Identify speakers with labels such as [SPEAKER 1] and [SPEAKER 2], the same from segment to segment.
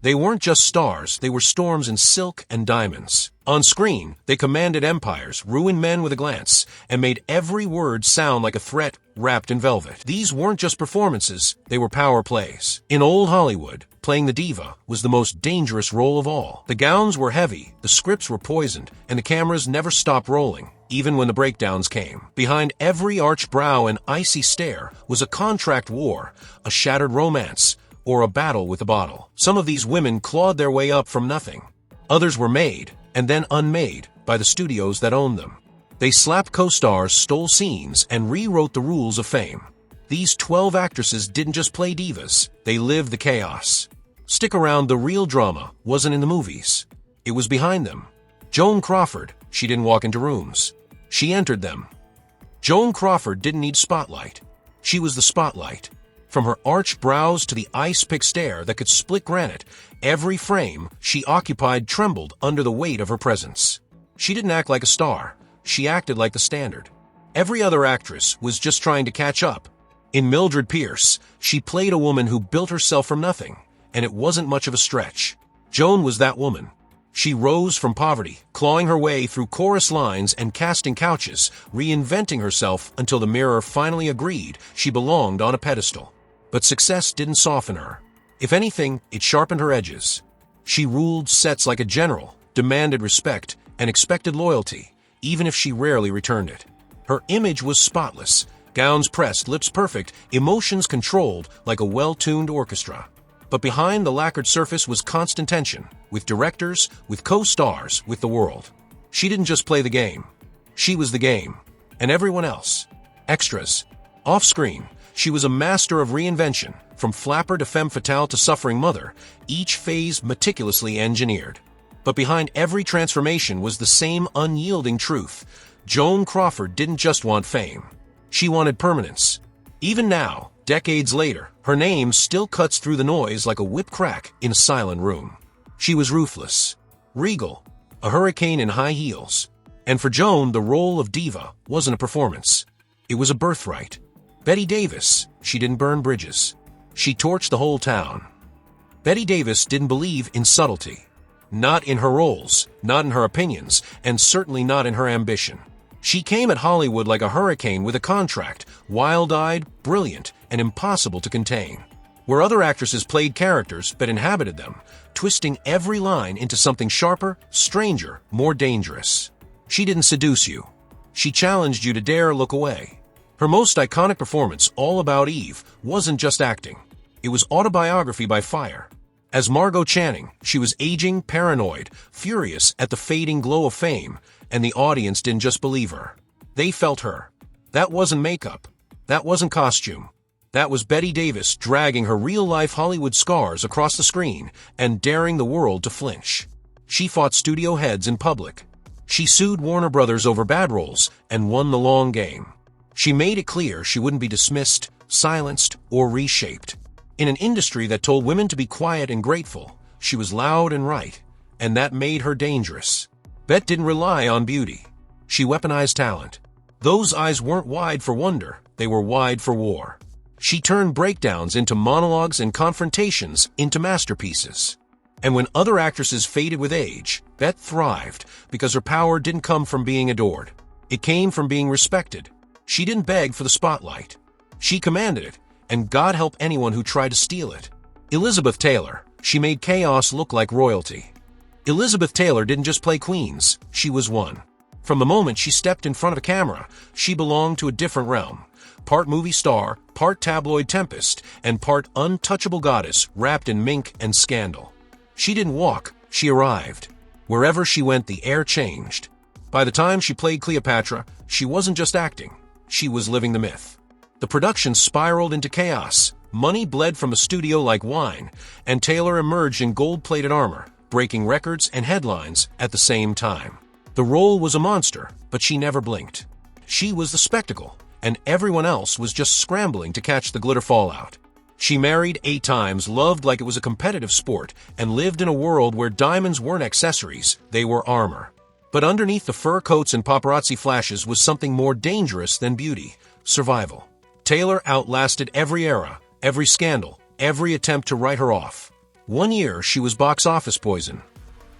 [SPEAKER 1] They weren't just stars, they were storms in silk and diamonds. On screen, they commanded empires, ruined men with a glance, and made every word sound like a threat wrapped in velvet. These weren't just performances, they were power plays. In old Hollywood, playing the diva was the most dangerous role of all. The gowns were heavy, the scripts were poisoned, and the cameras never stopped rolling, even when the breakdowns came. Behind every arched brow and icy stare was a contract war, a shattered romance, or a battle with a bottle. Some of these women clawed their way up from nothing. Others were made, and then unmade, by the studios that owned them. They slapped co-stars, stole scenes, and rewrote the rules of fame. These 12 actresses didn't just play divas, they lived the chaos. Stick around, the real drama wasn't in the movies. It was behind them. Joan Crawford, she didn't walk into rooms. She entered them. Joan Crawford didn't need spotlight. She was the spotlight. From her arched brows to the ice-pick stare that could split granite, every frame she occupied trembled under the weight of her presence. She didn't act like a star. She acted like the standard. Every other actress was just trying to catch up. In Mildred Pierce, she played a woman who built herself from nothing, and it wasn't much of a stretch. Joan was that woman. She rose from poverty, clawing her way through chorus lines and casting couches, reinventing herself until the mirror finally agreed she belonged on a pedestal. But success didn't soften her. If anything, it sharpened her edges. She ruled sets like a general, demanded respect, and expected loyalty, even if she rarely returned it. Her image was spotless, gowns pressed, lips perfect, emotions controlled like a well-tuned orchestra. But behind the lacquered surface was constant tension, with directors, with co-stars, with the world. She didn't just play the game. She was the game. And everyone else. Extras. Off-screen, she was a master of reinvention, from flapper to femme fatale to suffering mother, each phase meticulously engineered. But behind every transformation was the same unyielding truth. Joan Crawford didn't just want fame. She wanted permanence. Even now, decades later, her name still cuts through the noise like a whip crack in a silent room. She was ruthless, regal, a hurricane in high heels. And for Joan, the role of diva wasn't a performance. It was a birthright. Bette Davis, she didn't burn bridges. She torched the whole town. Bette Davis didn't believe in subtlety. Not in her roles, not in her opinions, and certainly not in her ambition. She came at Hollywood like a hurricane with a contract, wild-eyed, brilliant, and impossible to contain. Where other actresses played characters but inhabited them, twisting every line into something sharper, stranger, more dangerous. She didn't seduce you. She challenged you to dare look away. Her most iconic performance, All About Eve, wasn't just acting. It was autobiography by fire. As Margot Channing, she was aging, paranoid, furious at the fading glow of fame, and the audience didn't just believe her. They felt her. That wasn't makeup. That wasn't costume. That was Bette Davis dragging her real-life Hollywood scars across the screen and daring the world to flinch. She fought studio heads in public. She sued Warner Brothers over bad roles and won the long game. She made it clear she wouldn't be dismissed, silenced, or reshaped. In an industry that told women to be quiet and grateful, she was loud and right, and that made her dangerous. Bette didn't rely on beauty. She weaponized talent. Those eyes weren't wide for wonder, they were wide for war. She turned breakdowns into monologues and confrontations into masterpieces. And when other actresses faded with age, Bette thrived because her power didn't come from being adored. It came from being respected. She didn't beg for the spotlight. She commanded it, and God help anyone who tried to steal it. Elizabeth Taylor, she made chaos look like royalty. Elizabeth Taylor didn't just play queens, she was one. From the moment she stepped in front of a camera, she belonged to a different realm. Part movie star, part tabloid tempest, and part untouchable goddess wrapped in mink and scandal. She didn't walk, she arrived. Wherever she went, the air changed. By the time she played Cleopatra, she wasn't just acting, she was living the myth. The production spiraled into chaos, money bled from the studio like wine, and Taylor emerged in gold-plated armor, breaking records and headlines at the same time. The role was a monster, but she never blinked. She was the spectacle, and everyone else was just scrambling to catch the glitter fallout. She married 8 times, loved like it was a competitive sport, and lived in a world where diamonds weren't accessories, they were armor. But underneath the fur coats and paparazzi flashes was something more dangerous than beauty: survival. Taylor outlasted every era, every scandal, every attempt to write her off. One year, she was box office poison.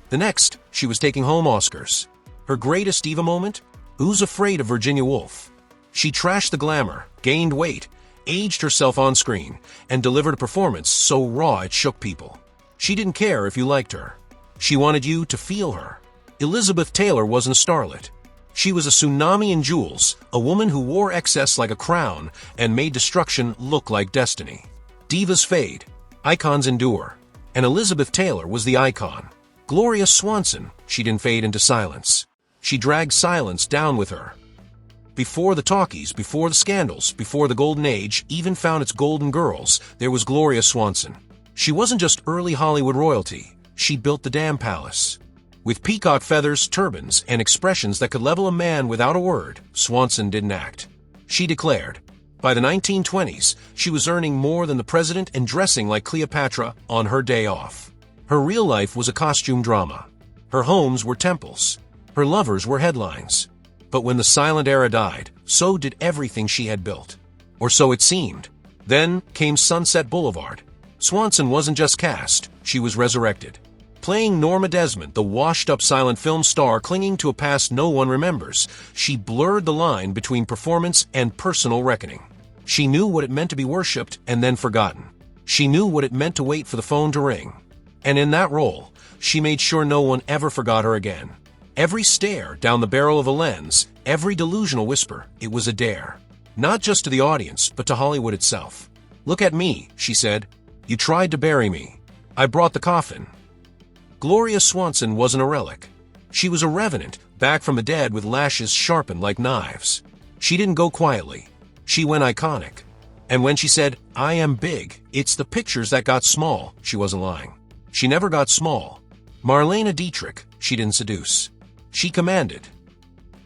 [SPEAKER 1] The next, she was taking home Oscars. Her greatest diva moment? Who's Afraid of Virginia Woolf? She trashed the glamour, gained weight, aged herself on screen, and delivered a performance so raw it shook people. She didn't care if you liked her. She wanted you to feel her. Elizabeth Taylor wasn't a starlet. She was a tsunami in jewels, a woman who wore excess like a crown and made destruction look like destiny. Divas fade, icons endure, and Elizabeth Taylor was the icon. Gloria Swanson, she didn't fade into silence. She dragged silence down with her. Before the talkies, before the scandals, before the golden age even found its golden girls, there was Gloria Swanson. She wasn't just early Hollywood royalty. She built the damn palace. With peacock feathers, turbans, and expressions that could level a man without a word, Swanson didn't act. She declared. By the 1920s, she was earning more than the president and dressing like Cleopatra on her day off. Her real life was a costume drama. Her homes were temples. Her lovers were headlines. But when the silent era died, so did everything she had built. Or so it seemed. Then came Sunset Boulevard. Swanson wasn't just cast, she was resurrected. Playing Norma Desmond, the washed-up silent film star clinging to a past no one remembers, she blurred the line between performance and personal reckoning. She knew what it meant to be worshipped and then forgotten. She knew what it meant to wait for the phone to ring. And in that role, she made sure no one ever forgot her again. Every stare down the barrel of a lens, every delusional whisper, it was a dare. Not just to the audience, but to Hollywood itself. "Look at me," she said. "You tried to bury me. I brought the coffin." Gloria Swanson wasn't a relic. She was a revenant, back from the dead with lashes sharpened like knives. She didn't go quietly. She went iconic. And when she said, "I am big, it's the pictures that got small," she wasn't lying. She never got small. Marlene Dietrich, she didn't seduce. She commanded.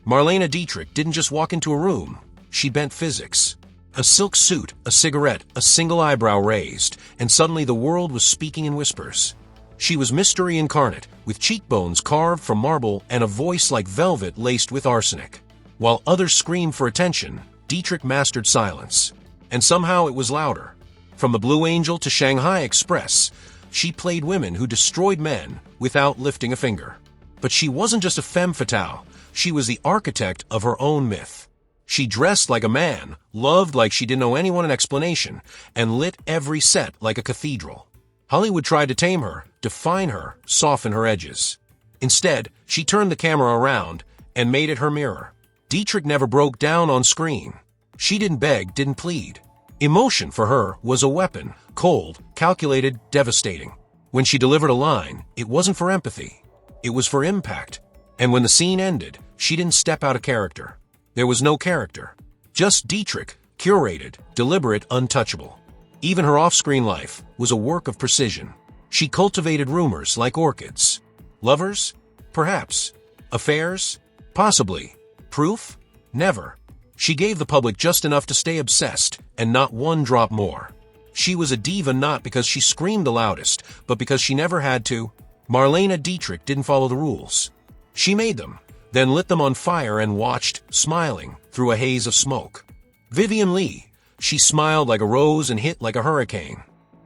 [SPEAKER 1] Marlene Dietrich didn't just walk into a room. She bent physics. A silk suit, a cigarette, a single eyebrow raised, and suddenly the world was speaking in whispers. She was mystery incarnate, with cheekbones carved from marble and a voice like velvet laced with arsenic. While others screamed for attention, Dietrich mastered silence. And somehow it was louder. From the Blue Angel to Shanghai Express, she played women who destroyed men without lifting a finger. But she wasn't just a femme fatale, she was the architect of her own myth. She dressed like a man, loved like she didn't owe anyone an explanation, and lit every set like a cathedral. Hollywood tried to tame her, define her, soften her edges. Instead, she turned the camera around and made it her mirror. Dietrich never broke down on screen. She didn't beg, didn't plead. Emotion for her was a weapon, cold, calculated, devastating. When she delivered a line, it wasn't for empathy. It was for impact. And when the scene ended, she didn't step out of character. There was no character. Just Dietrich, curated, deliberate, untouchable. Even her off-screen life was a work of precision. She cultivated rumors like orchids. Lovers? Perhaps. Affairs? Possibly. Proof? Never. She gave the public just enough to stay obsessed, and not one drop more. She was a diva not because she screamed the loudest, but because she never had to. Marlene Dietrich didn't follow the rules. She made them, then lit them on fire and watched, smiling, through a haze of smoke. Vivien Leigh. She smiled like a rose and hit like a hurricane.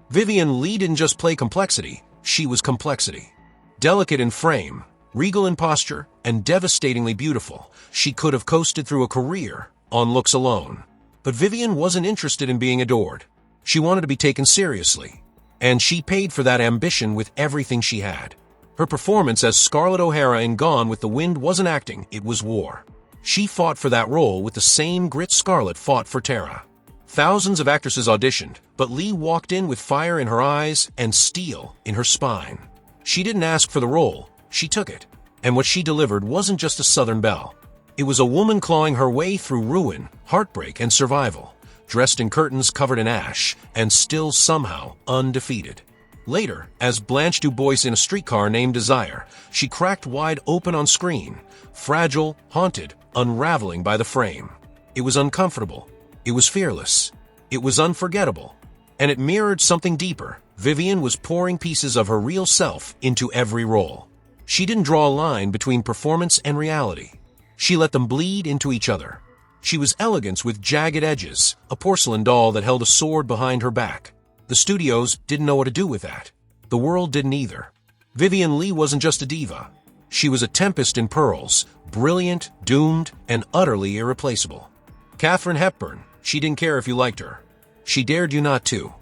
[SPEAKER 1] Vivien Leigh didn't just play complexity, she was complexity. Delicate in frame, regal in posture, and devastatingly beautiful, she could have coasted through a career on looks alone. But Vivien wasn't interested in being adored. She wanted to be taken seriously. And she paid for that ambition with everything she had. Her performance as Scarlett O'Hara in Gone with the Wind wasn't acting, it was war. She fought for that role with the same grit Scarlett fought for Tara. Thousands of actresses auditioned, but Leigh walked in with fire in her eyes and steel in her spine. She didn't ask for the role, she took it. And what she delivered wasn't just a Southern belle. It was a woman clawing her way through ruin, heartbreak, and survival, dressed in curtains covered in ash, and still somehow undefeated. Later, as Blanche DuBois in A Streetcar Named Desire, she cracked wide open on screen, fragile, haunted, unraveling by the frame. It was uncomfortable. It was fearless. It was unforgettable. And it mirrored something deeper. Vivien was pouring pieces of her real self into every role. She didn't draw a line between performance and reality. She let them bleed into each other. She was elegance with jagged edges, a porcelain doll that held a sword behind her back. The studios didn't know what to do with that. The world didn't either. Vivien Leigh wasn't just a diva. She was a tempest in pearls, brilliant, doomed, and utterly irreplaceable. Katharine Hepburn, she didn't care if you liked her. She dared you not to.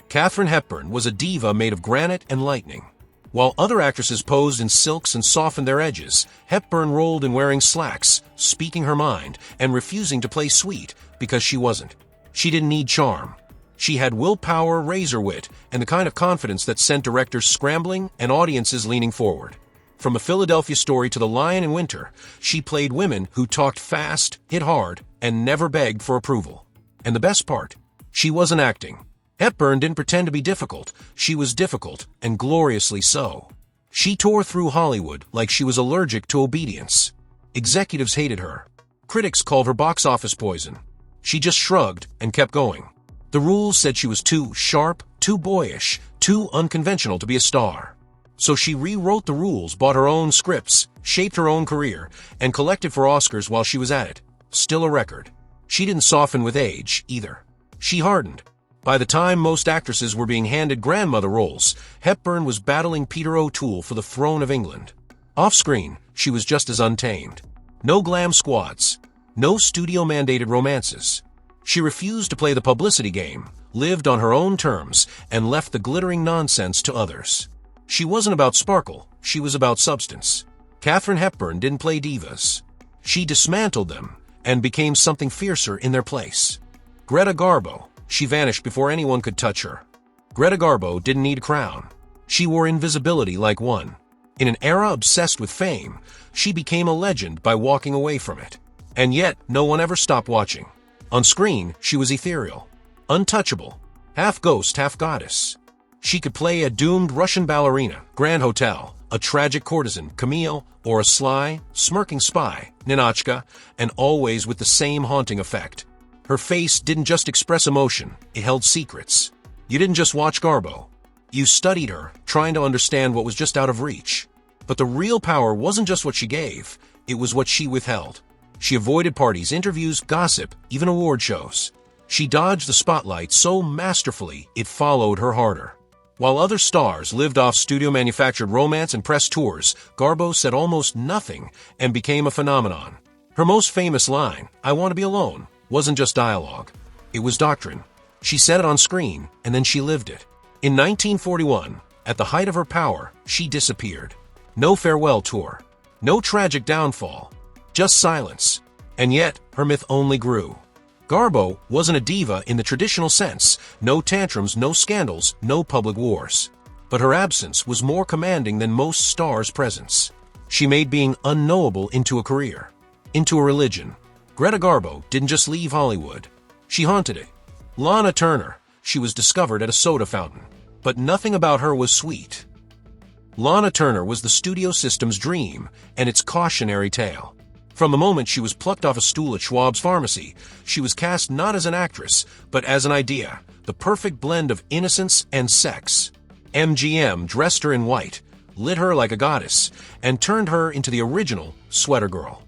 [SPEAKER 1] Katharine Hepburn was a diva made of granite and lightning. While other actresses posed in silks and softened their edges, Hepburn rolled in wearing slacks, speaking her mind, and refusing to play sweet because she wasn't. She didn't need charm. She had willpower, razor wit, and the kind of confidence that sent directors scrambling and audiences leaning forward. From A Philadelphia Story to The Lion in Winter, she played women who talked fast, hit hard, and never begged for approval. And the best part, she wasn't acting. Hepburn didn't pretend to be difficult. She was difficult, and gloriously so. She tore through Hollywood like she was allergic to obedience. Executives hated her. Critics called her box office poison. She just shrugged and kept going. The rules said she was too sharp, too boyish, too unconventional to be a star. So she rewrote the rules, bought her own scripts, shaped her own career, and collected for Oscars while she was at it. Still a record. She didn't soften with age, either. She hardened. By the time most actresses were being handed grandmother roles, Hepburn was battling Peter O'Toole for the throne of England. Off-screen, she was just as untamed. No glam squads. No studio-mandated romances. She refused to play the publicity game, lived on her own terms, and left the glittering nonsense to others. She wasn't about sparkle, she was about substance. Katharine Hepburn didn't play divas. She dismantled them and became something fiercer in their place. Greta Garbo, she vanished before anyone could touch her. Greta Garbo didn't need a crown. She wore invisibility like one. In an era obsessed with fame, she became a legend by walking away from it. And yet, no one ever stopped watching. On screen, she was ethereal, untouchable, half ghost, half goddess. She could play a doomed Russian ballerina, Grand Hotel, a tragic courtesan, Camille, or a sly, smirking spy, Ninotchka, and always with the same haunting effect. Her face didn't just express emotion, it held secrets. You didn't just watch Garbo. You studied her, trying to understand what was just out of reach. But the real power wasn't just what she gave, it was what she withheld. She avoided parties, interviews, gossip, even award shows. She dodged the spotlight so masterfully it followed her harder. While other stars lived off studio-manufactured romance and press tours, Garbo said almost nothing and became a phenomenon. Her most famous line, "I want to be alone," wasn't just dialogue. It was doctrine. She said it on screen, and then she lived it. In 1941, at the height of her power, she disappeared. No farewell tour. No tragic downfall. Just silence. And yet, her myth only grew. Garbo wasn't a diva in the traditional sense. No tantrums, no scandals, no public wars. But her absence was more commanding than most stars' presence. She made being unknowable into a career. Into a religion. Greta Garbo didn't just leave Hollywood. She haunted it. Lana Turner, she was discovered at a soda fountain. But nothing about her was sweet. Lana Turner was the studio system's dream and its cautionary tale. From the moment she was plucked off a stool at Schwab's Pharmacy, she was cast not as an actress, but as an idea, the perfect blend of innocence and sex. MGM dressed her in white, lit her like a goddess, and turned her into the original Sweater Girl.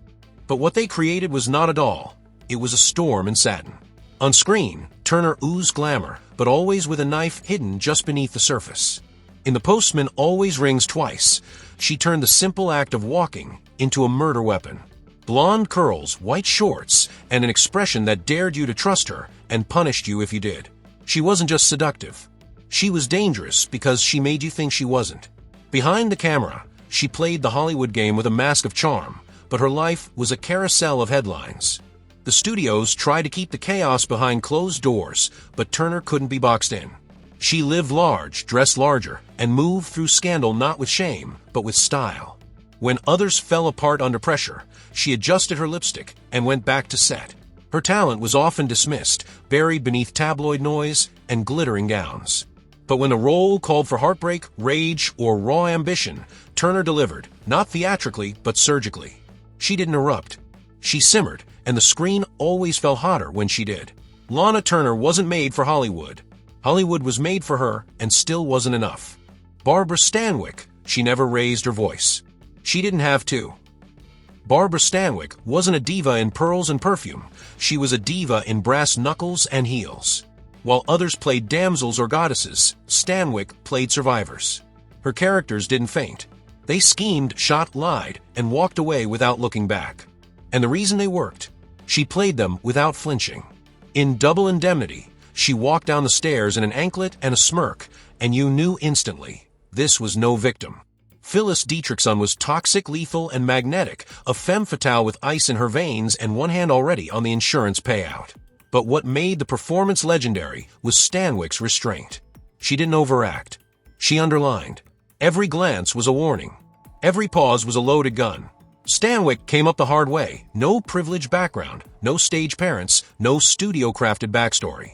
[SPEAKER 1] But what they created was not a doll. It was a storm in satin. On screen, Turner oozed glamour, but always with a knife hidden just beneath the surface. In The Postman Always Rings Twice, she turned the simple act of walking into a murder weapon. Blonde curls, white shorts, and an expression that dared you to trust her and punished you if you did. She wasn't just seductive. She was dangerous because she made you think she wasn't. Behind the camera, she played the Hollywood game with a mask of charm, but her life was a carousel of headlines. The studios tried to keep the chaos behind closed doors, but Turner couldn't be boxed in. She lived large, dressed larger, and moved through scandal not with shame, but with style. When others fell apart under pressure, she adjusted her lipstick and went back to set. Her talent was often dismissed, buried beneath tabloid noise and glittering gowns. But when the role called for heartbreak, rage, or raw ambition, Turner delivered, not theatrically, but surgically. She didn't erupt. She simmered, and the screen always fell hotter when she did. Lana Turner wasn't made for Hollywood. Hollywood was made for her, and still wasn't enough. Barbara Stanwyck, she never raised her voice. She didn't have to. Barbara Stanwyck wasn't a diva in pearls and perfume. She was a diva in brass knuckles and heels. While others played damsels or goddesses, Stanwyck played survivors. Her characters didn't faint. They schemed, shot, lied, and walked away without looking back. And the reason they worked? She played them without flinching. In Double Indemnity, she walked down the stairs in an anklet and a smirk, and you knew instantly, this was no victim. Phyllis Dietrichson was toxic, lethal, and magnetic, a femme fatale with ice in her veins and one hand already on the insurance payout. But what made the performance legendary was Stanwyck's restraint. She didn't overact. She underlined. Every glance was a warning. Every pause was a loaded gun. Stanwyck came up the hard way. No privileged background, no stage parents, no studio-crafted backstory.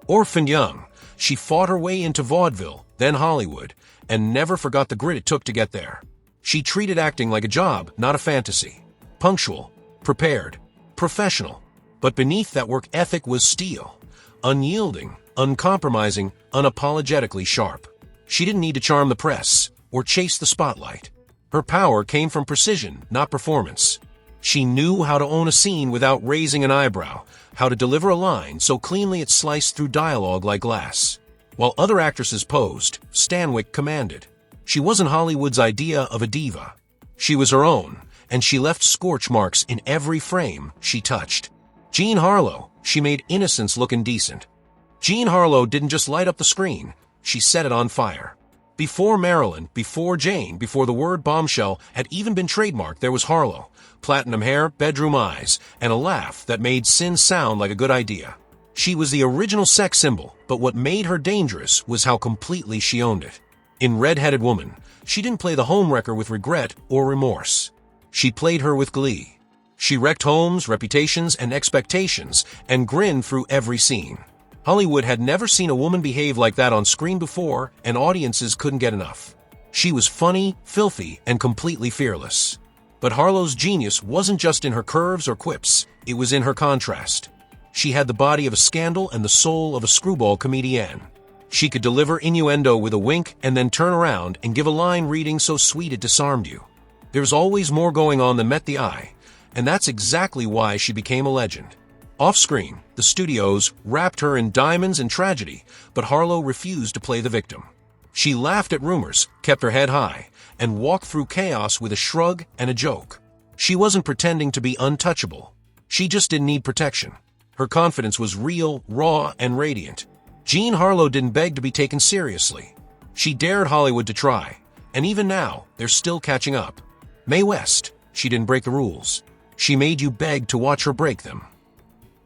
[SPEAKER 1] Orphaned young, she fought her way into vaudeville, then Hollywood, and never forgot the grit it took to get there. She treated acting like a job, not a fantasy. Punctual, prepared, professional. But beneath that work ethic was steel. Unyielding, uncompromising, unapologetically sharp. She didn't need to charm the press or chase the spotlight. Her power came from precision, not performance. She knew how to own a scene without raising an eyebrow, how to deliver a line so cleanly it sliced through dialogue like glass. While other actresses posed, Stanwyck commanded. She wasn't Hollywood's idea of a diva. She was her own, and she left scorch marks in every frame she touched. Jean Harlow, she made innocence look indecent. Jean Harlow didn't just light up the screen, she set it on fire. Before Marilyn, before Jane, before the word bombshell had even been trademarked, there was Harlow. Platinum hair, bedroom eyes, and a laugh that made sin sound like a good idea. She was the original sex symbol, but what made her dangerous was how completely she owned it. In Red-Headed Woman, she didn't play the homewrecker with regret or remorse. She played her with glee. She wrecked homes, reputations, and expectations, and grinned through every scene. Hollywood had never seen a woman behave like that on screen before, and audiences couldn't get enough. She was funny, filthy, and completely fearless. But Harlow's genius wasn't just in her curves or quips, it was in her contrast. She had the body of a scandal and the soul of a screwball comedienne. She could deliver innuendo with a wink and then turn around and give a line reading so sweet it disarmed you. There's always more going on than met the eye, and that's exactly why she became a legend. Off-screen, the studios wrapped her in diamonds and tragedy, but Harlow refused to play the victim. She laughed at rumors, kept her head high, and walked through chaos with a shrug and a joke. She wasn't pretending to be untouchable. She just didn't need protection. Her confidence was real, raw, and radiant. Jean Harlow didn't beg to be taken seriously. She dared Hollywood to try, and even now, they're still catching up. Mae West, she didn't break the rules. She made you beg to watch her break them.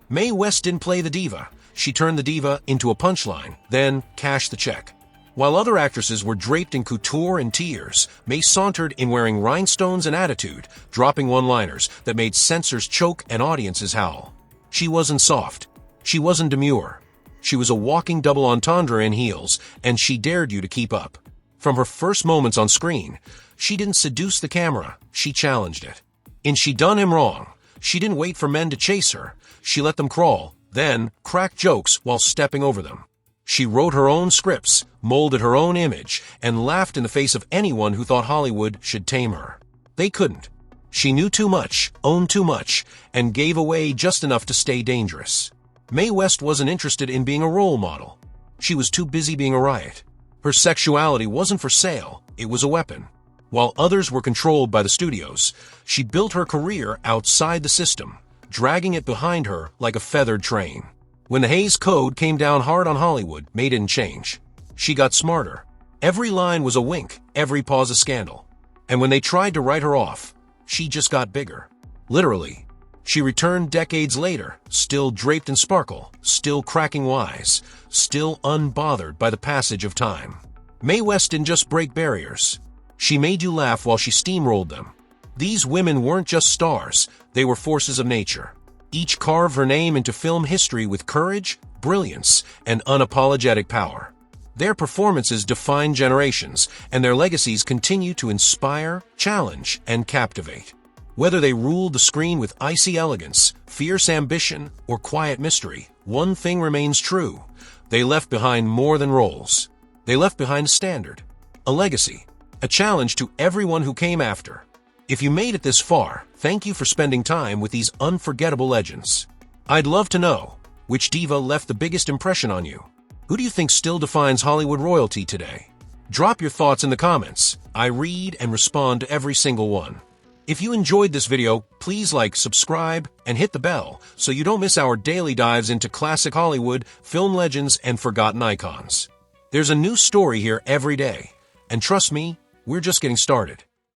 [SPEAKER 1] Mae West didn't play the diva. She turned the diva into a punchline, then cashed the check. While other actresses were draped in couture and tears, Mae sauntered in wearing rhinestones and attitude, dropping one-liners that made censors choke and audiences howl. She wasn't soft. She wasn't demure. She was a walking double entendre in heels, and she dared you to keep up. From her first moments on screen, she didn't seduce the camera, she challenged it. In She Done Him Wrong, she didn't wait for men to chase her. She let them crawl, then crack jokes while stepping over them. She wrote her own scripts, molded her own image, and laughed in the face of anyone who thought Hollywood should tame her. They couldn't. She knew too much, owned too much, and gave away just enough to stay dangerous. Mae West wasn't interested in being a role model. She was too busy being a riot. Her sexuality wasn't for sale, it was a weapon. While others were controlled by the studios, she built her career outside the system, dragging it behind her like a feathered train. When the Hays Code came down hard on Hollywood, Mae didn't change. She got smarter. Every line was a wink, every pause a scandal. And when they tried to write her off, she just got bigger. Literally. She returned decades later, still draped in sparkle, still cracking wise, still unbothered by the passage of time. Mae West didn't just break barriers. She made you laugh while she steamrolled them. These women weren't just stars, they were forces of nature. Each carved her name into film history with courage, brilliance, and unapologetic power. Their performances define generations, and their legacies continue to inspire, challenge, and captivate. Whether they ruled the screen with icy elegance, fierce ambition, or quiet mystery, one thing remains true. They left behind more than roles. They left behind a standard, a legacy, a challenge to everyone who came after. If you made it this far, thank you for spending time with these unforgettable legends. I'd love to know, which diva left the biggest impression on you? Who do you think still defines Hollywood royalty today? Drop your thoughts in the comments. I read and respond to every single one. If you enjoyed this video, please like, subscribe, and hit the bell so you don't miss our daily dives into classic Hollywood, film legends, and forgotten icons. There's a new story here every day, and trust me, we're just getting started.